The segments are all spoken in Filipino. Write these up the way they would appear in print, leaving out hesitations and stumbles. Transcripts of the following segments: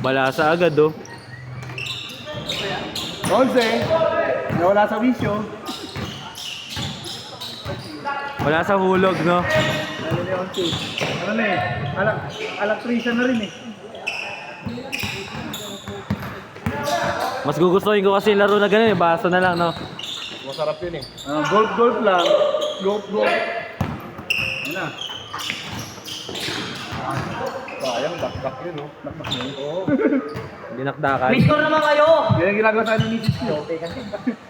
Balasa agad oh. 11. Nawala sa wisyo. Wala sa hulog, no? Ano na 11? Ano na eh? Alaktrisa na rin eh. Mas gugustuhin ko kasi laro na ganun eh. Baso na lang, no? Masarap yun eh. Golf lang. Golf. Yan na. Sayang, dakdak yun oh. Dakdak yun. Oo. Dinakdakan. May score naman kayo! Yan ang ginagawa sa ng misis ko.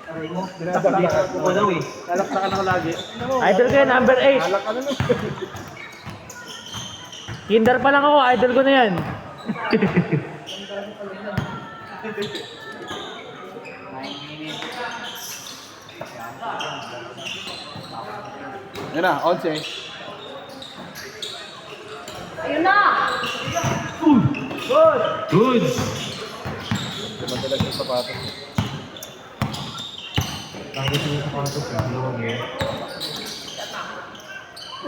Aray mo. Dinadakdakan ko. Ano eh? Lalakdakan ako lagi. Idol ko yan, number 8. Alak ka na no. Kinder pa lang ako, idol ko na yan. Yan na, 11. Ayun na! Good! Madalas yung sapatos.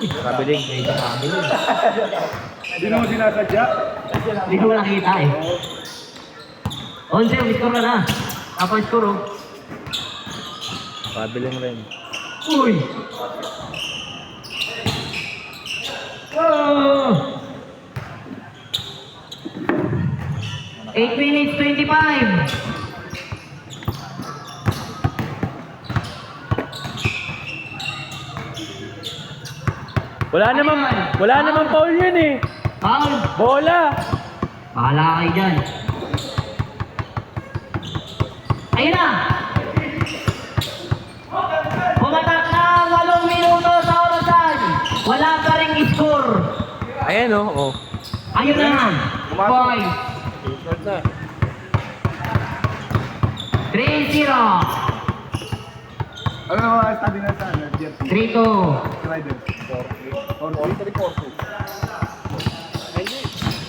Kabiling. Hindi naman sinasadya. Hindi ko nakita eh. 11, may score ka na. Ako ang score oh. Kabiling rin. Uy! Oh! 8 minutes 25. Wala naman foul yun eh. Foul! Bola! Bahala kayo dyan. Ayun na! Pumatak na 8 minuto sa orasan. Wala pa rin score. Ayan oh. Oh. Ayun na! Boy! Start na. 3-0. Ano naman ang study na sa jersey? 3-2. Riders. 4-3. 4-3. Hindi.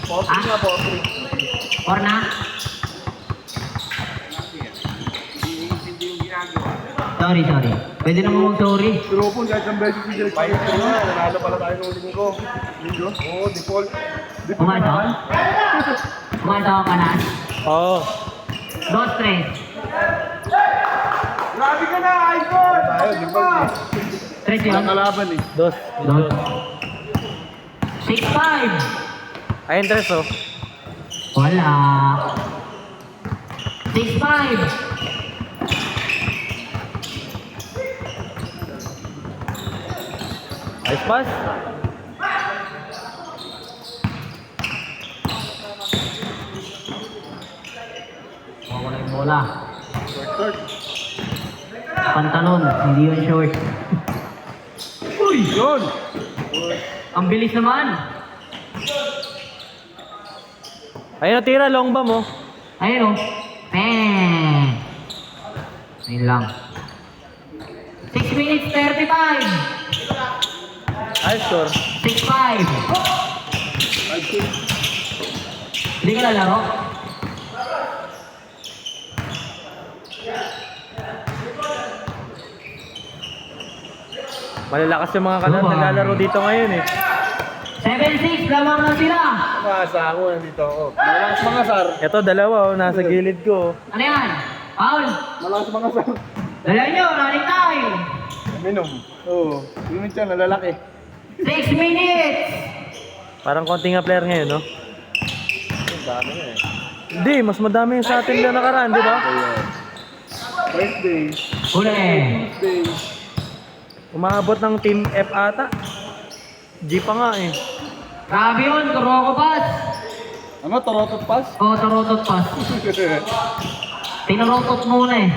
4-3 Ah? nga, 4-3. Or na? Sorry. Pwede naman mag-sorry. Pero po, kahit ang beses si Direk Payo na, nanalo pala tayo ng linggo. Linggo? Oo, default. Default Pumasok? naman. Pumasok ako ka na. Oo. 2-3. Grabe ka na, Icon! Tayo, default eh. 3 yun. Walang kalaban eh. Dos. 6-5. Ayan, tres oh. Wala. 6-5. Ice pass. Wala yung bola. Short. Pantalon, hindi yun short. Uy! Yun! Ang bilis naman. Ayun, natira, long bomb oh. Ayun o. Bang! Ayun lang. 6 minutes 35. High score. 6-5. Hindi ka lalaro? Malalakas yung mga kanan naglalaro dito ngayon eh. 7-6, lamang na sila. Masa ako, nandito ako. Malakas mga sar. Ito, dalawa oh, nasa gilid ko. Ano yan? Paul, Malakas mga sar. dala nyo, running time. Minom. Oo. Minom siya, nalalaki. 6 minutes. Parang konting nga player ngayon, no? Ang dami na eh. Hindi, mas madami yung sa atin na nakaraan, di ba? Birthday. Huli. Tuesday. Umaabot ng Team F ata. G pa nga eh. Grabe yun, Kuroko Pass. Ano, Torotot Pass? O, Tarotot Pass. Tinarotot muna eh.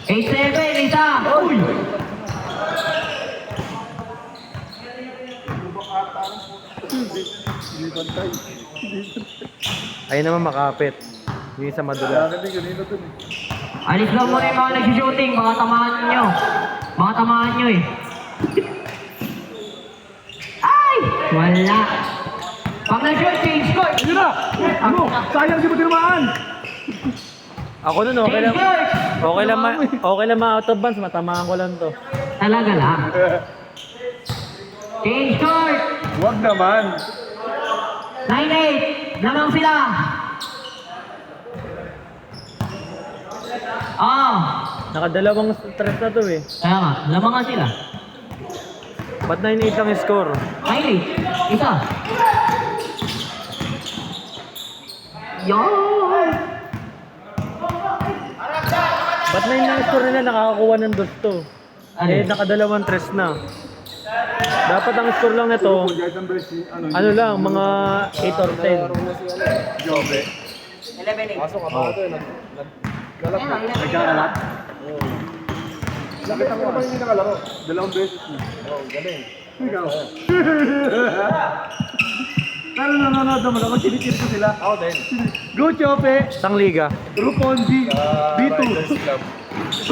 8-7, isa. Uy! Hindi bantay. Ayun naman makapit. Yung isa madula. Kaya kasi ganito dun eh. Alis lang muna yung mga nag-shooting, mga tamaan nyo. Mga tamaan nyo eh. Ay! Wala. Pag na-shoot, change score. Ayun na! Ano? Sayang di mo tinamaan! Ako nun, okay lang. Okay lang out of bounds, matamaan ko lang to. Talaga lang. Change score. Huwag naman. 9-8. lamang sila. Nakadalawang stress na to eh. Kaya nga, lamang nga sila. Ba't 9-8 ang score? Ay, isa. Yon. Ba't 9 ang score nila nakakakuha ng gusto? Ano? Eh, nakadalawang stress na. Dapat ang score lang nito, Kahit ang best, ano lang, mga 8 or 10. Jobe. 11-8. Pasok ka pa ito eh. Nagkalat na. Nagkakalat? Nakita mo ba hindi nakalaro? Dalawang beses na. Oo, galing. Ikaw. Lalo nanonood naman ako, tinitir ko sila. Ako din. Go Chope! Isang liga. Rupon B. B2.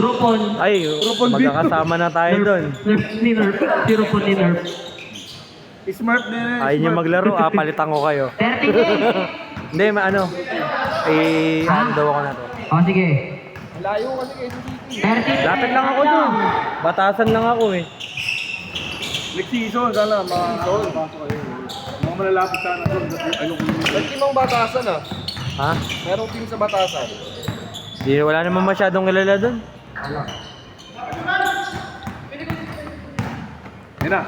Rupon. Ay, magkakasama na tayo doon. Nerf ni Nerf. Si Rupon ni Nerf. Smart din eh. Ayaw niyo maglaro, palitan ko kayo. 30 Hindi, ano, ano daw ako na to. O, sige. Layo kasi kayo sa City. 30. Lapit lang ako doon. Batasan lang ako eh. Next season, sana mga pasok kayo. Mga malalapit sana doon. Ano ko yun? May team ang batasan ah. Ha? Merong team sa batasan. Di, wala naman masyadong kilala doon. Yan na.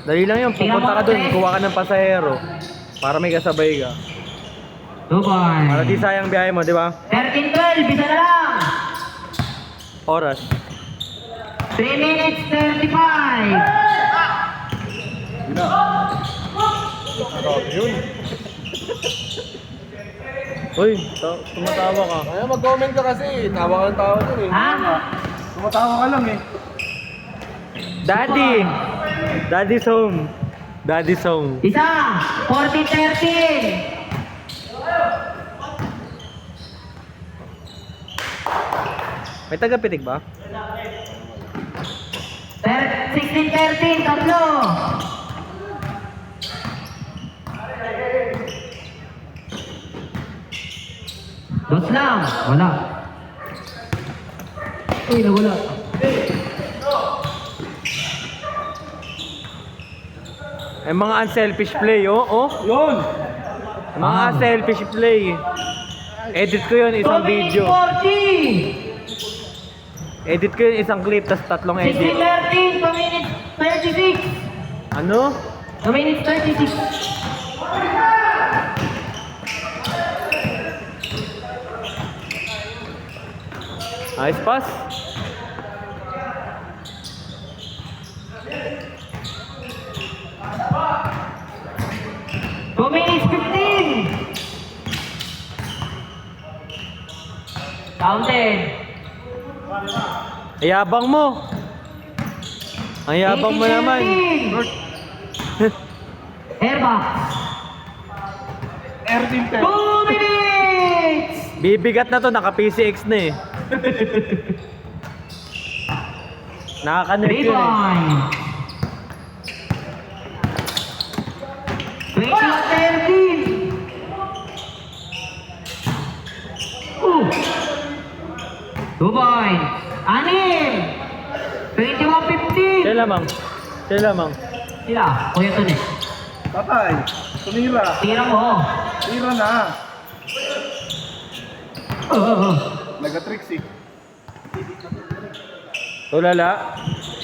Dali lang yun, pupunta ka doon, kuha ka ng pasahero. Para may kasabay ka. Dubai. Para di sayang biyahe mo, di ba? 13-12. Bisa na lang. Oras. 3 minutes 35. Yan na. Yun. Uy, tumatawa ka. Kaya mag-comment ka kasi. Tawa ka ng tawa dun eh. Ha? Tumatawa ka lang eh. Daddy! Daddy's home. Daddy's home. Isa. 40-13. May taga-pitik ba? 16-13. Tatlo. Dos lang. Wala. Uy, nawala. Ay, mga unselfish play, oh. Yun! Mga unselfish play. Edit ko yun, isang 2 minutes video. 40. Edit ko yun, isang clip, tas tatlong edit. 16-13. 2 minutes 36. Ano? 2 minutes 36. Nice pass. Two minutes 15. Counted. Ayabang mo. Ang yabang mo naman. Airbox. Air team 10. 2 minutes. Bibigat na to, naka PCX na eh. Nakakanip 3 yun eh. points. 21-13. 2 points. 6. 21-15. Sila lamang. Sila lamang. Sila. Kuya to eh. Patay. Tumira. Tira mo. Tira na. Oh. Nag-tricks eh. Tulala.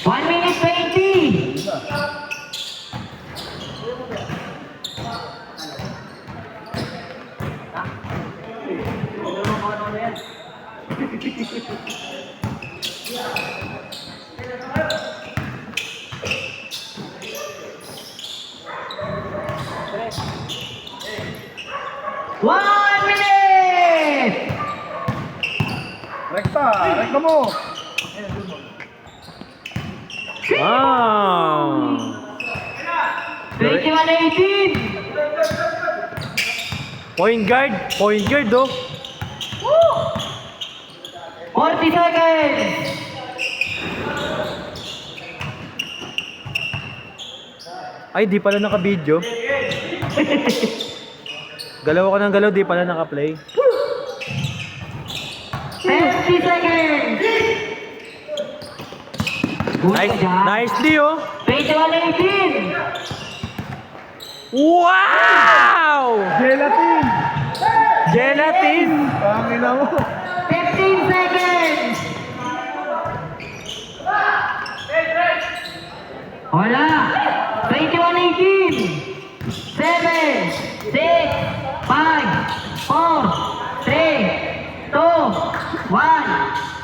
1 minute 20. One minute! Rekta. Rekta mo. Wow! 21-18. Point guard. Point guard oh. 40 seconds. Ay, di pala naka-video. Galaw ako ng galaw, di pala naka-play. 30 seconds. Nicely oh. 21-18. Wow! Gelatin. Gelatin! Pangina mo. 15 seconds. Wala. 21-18. 7, 6,